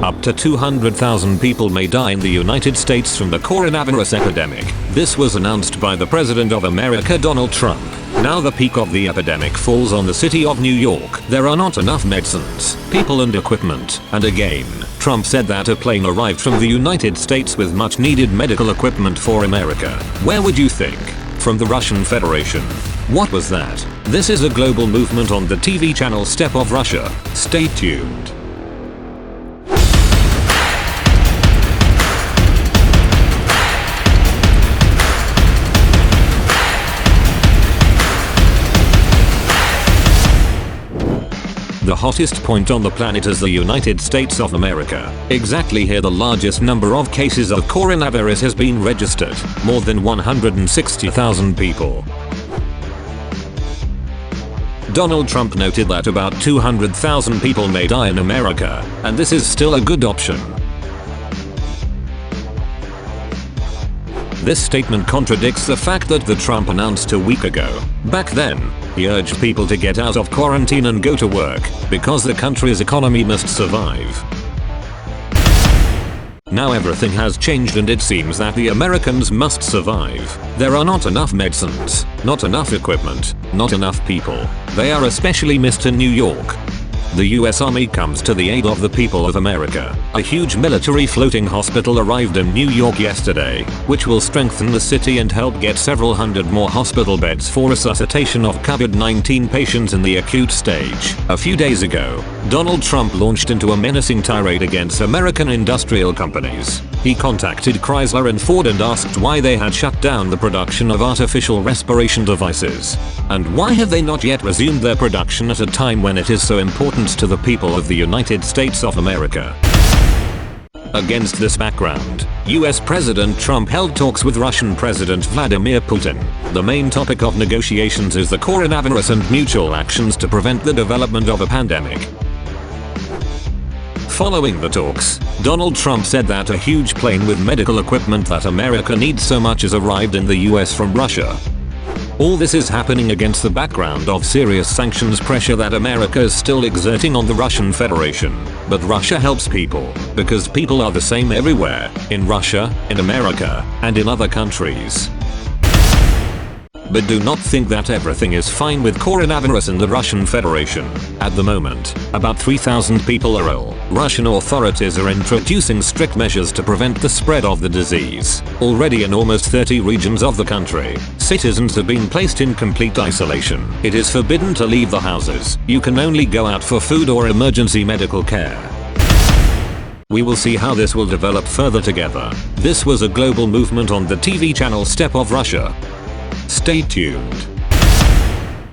Up to 200,000 people may die in the United States from the coronavirus epidemic. This was announced by the President of America, Donald Trump. Now the peak of the epidemic falls on the city of New York. There are not enough medicines, people and equipment. And again, Trump said that a plane arrived from the United States with much needed medical equipment for America. Where would you think? From the Russian Federation. What was that? This is a global movement on the TV channel Step of Russia. Stay tuned. The hottest point on the planet is the United States of America. Exactly here the largest number of cases of coronavirus has been registered, more than 160,000 people. Donald Trump noted that about 200,000 people may die in America, and this is still a good option. This statement contradicts the fact that the Trump announced a week ago. Back then, he urged people to get out of quarantine and go to work, because the country's economy must survive. Now everything has changed and it seems that the Americans must survive. There are not enough medicines, not enough equipment, not enough people. They are especially missed in New York. The US Army comes to the aid of the people of America. A huge military floating hospital arrived in New York yesterday, which will strengthen the city and help get several hundred more hospital beds for resuscitation of COVID-19 patients in the acute stage. A few days ago, Donald Trump launched into a menacing tirade against American industrial companies. He contacted Chrysler and Ford and asked why they had shut down the production of artificial respiration devices. And why have they not yet resumed their production at a time when it is so important to the people of the United States of America? Against this background, US President Trump held talks with Russian President Vladimir Putin. The main topic of negotiations is the coronavirus and mutual actions to prevent the development of a pandemic. Following the talks, Donald Trump said that a huge plane with medical equipment that America needs so much has arrived in the US from Russia. All this is happening against the background of serious sanctions pressure that America is still exerting on the Russian Federation. But Russia helps people, because people are the same everywhere, in Russia, in America, and in other countries. But do not think that everything is fine with coronavirus in the Russian Federation. At the moment, about 3,000 people are ill. Russian authorities are introducing strict measures to prevent the spread of the disease. Already in almost 30 regions of the country, citizens have been placed in complete isolation. It is forbidden to leave the houses. You can only go out for food or emergency medical care. We will see how this will develop further together. This was a global movement on the TV channel Step of Russia. Stay tuned.